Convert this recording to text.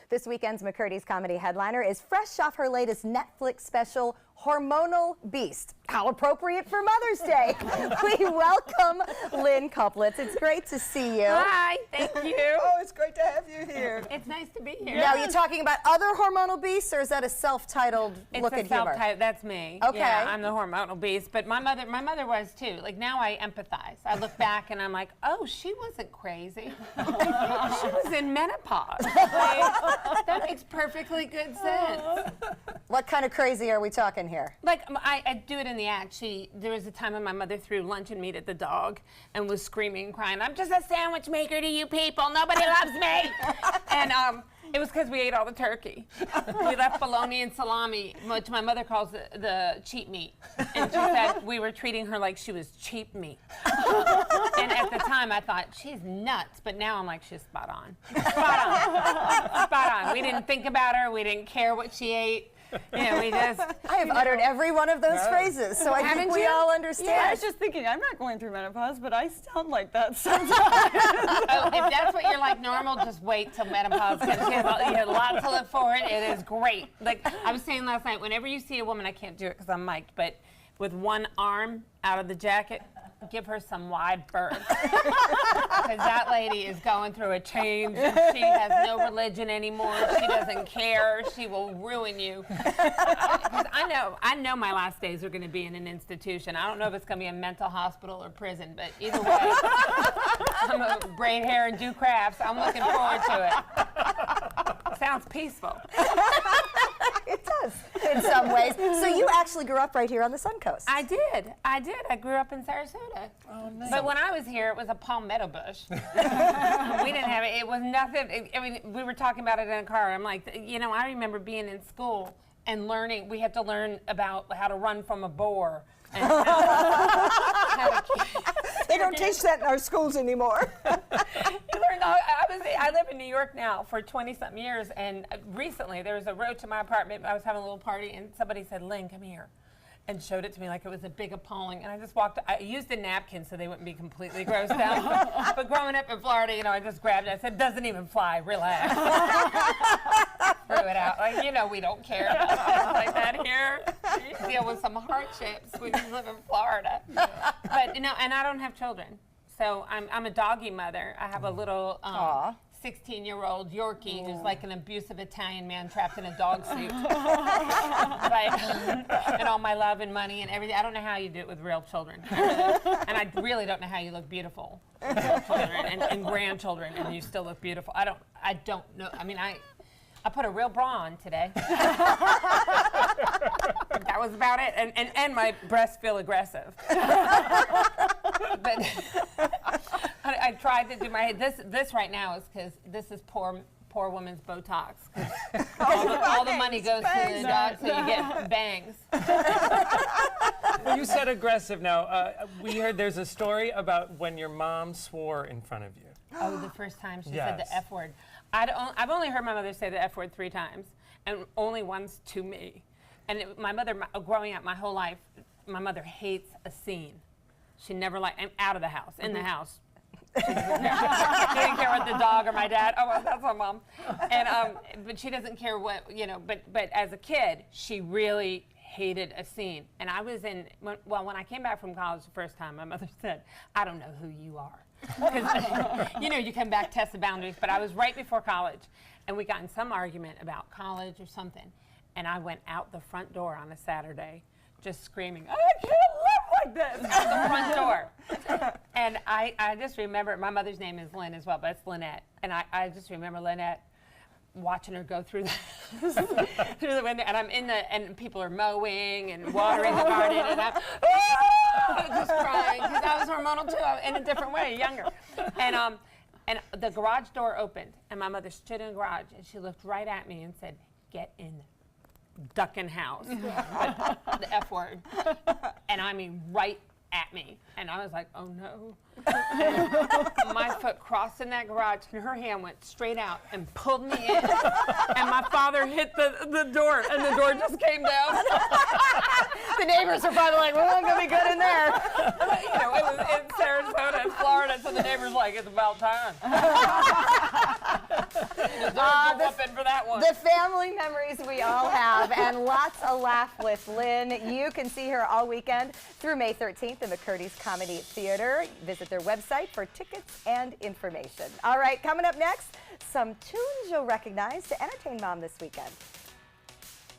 This weekend's McCurdy's comedy headliner is fresh off her latest Netflix special, Hormonal Beast. How appropriate for Mother's Day. We welcome Lynne Loplitz. It's great to see you. Hi, thank you. Oh, it's great to have you here. It's nice to be here. Now, are you talking about other hormonal beasts, or is that a self-titled look at humor? That's me. Okay. Yeah, I'm the hormonal beast, but my mother was too. Like, now I empathize. I look back and I'm like, oh, she wasn't crazy. She was in menopause. Like, that makes perfectly good sense. What kind of crazy are we talking here? Like, I do it in the act. There was a time when my mother threw luncheon meat at the dog and was screaming and crying, I'm just a sandwich maker to you people. Nobody loves me. And it was because we ate all the turkey. We left bologna and salami, which my mother calls the cheap meat. And she said we were treating her like she was cheap meat. And at the time, I thought, she's nuts. But now I'm like, she's spot on. Spot on. Spot on. We didn't think about her. We didn't care what she ate. You know, we just... I have uttered every one of those phrases, so I think we all understand. Yeah, I was just thinking, I'm not going through menopause, but I sound like that sometimes. Oh, if that's what you're like normal, just wait till menopause comes. You have a lot to look forward. It is great. Like I was saying last night, whenever you see a woman, I can't do it because I'm mic'd, but with one arm out of the jacket, give her some wide berth. Because that lady is going through a change. She has no religion anymore. She doesn't care. She will ruin you. Because I know my last days are going to be in an institution. I don't know if it's going to be a mental hospital or prison, but either way, I'm a braid hair and do crafts. I'm looking forward to it. Sounds peaceful. It does, in some ways. So you actually grew up right here on the Sun Coast. I did. I grew up in Sarasota. Oh, nice. But when I was here, it was a palmetto bush. We didn't have it. It was nothing. I mean, we were talking about it in a car. I'm like, you know, I remember being in school and learning. We had to learn about how to run from a boar. And They don't teach that in our schools anymore. I live in New York now for 20-something years, and recently there was a road to my apartment. I was having a little party, and somebody said, Lynne, come here, and showed it to me like it was a big appalling. And I just walked. I used a napkin so they wouldn't be completely grossed out. But growing up in Florida, you know, I just grabbed it. I said, doesn't even fly. Relax. Threw it out. Like, you know, we don't care about things like that here. You deal with some hardships when you live in Florida. But you know, and I don't have children, so I'm a doggy mother. I have a little 16-year-old Yorkie who's like an abusive Italian man trapped in a dog suit. And all my love and money and everything. I don't know how you do it with real children. And I really don't know how you look beautiful with real children and grandchildren and you still look beautiful. I don't know. I mean, I put a real bra on today. That was about it. And my breasts feel aggressive. But I tried to do my this right now is because this is poor woman's Botox. All the money goes to the dog, so you get bangs. Well, you said aggressive. Now, we heard there's a story about when your mom swore in front of you. Oh, the first time she Yes. said the F word. I've only heard my mother say the F word 3 times, and only once to me. And my mother, growing up my whole life, my mother hates a scene. She never liked, I'm out of the house, in the house. She didn't care what the dog or my dad, oh, well, that's my mom. And, but she doesn't care what, you know, but as a kid, she really hated a scene. And I was when I came back from college the first time, my mother said, I don't know who you are. Because, you know, you come back, test the boundaries, but I was right before college, and we got in some argument about college or something, and I went out the front door on a Saturday just screaming, I can't live like this, out the front door. And I just remember, my mother's name is Lynne as well, but it's Lynette, and I just remember Lynette watching her go through through the window, and I'm and people are mowing and watering the garden, and I'm just crying because I was hormonal too, in a different way, younger. And the garage door opened, and my mother stood in the garage, and she looked right at me and said, "Get in, ducking house," the F word, and I mean right at me, and I was like, oh no. My foot crossed in that garage, and her hand went straight out and pulled me in, and my father hit the door, and the door just came down. The neighbors are probably like, well, I'm going to be good in there. You know, it was in Sarasota, Florida, so the neighbors like, it's about time. Whooping for that one. The family memories we all have, and lots of laugh with Lynn. You can see her all weekend through May 13th in the Curtis Comedy Theater. Visit their website for tickets and information. All right, coming up next, some tunes you'll recognize to entertain Mom this weekend.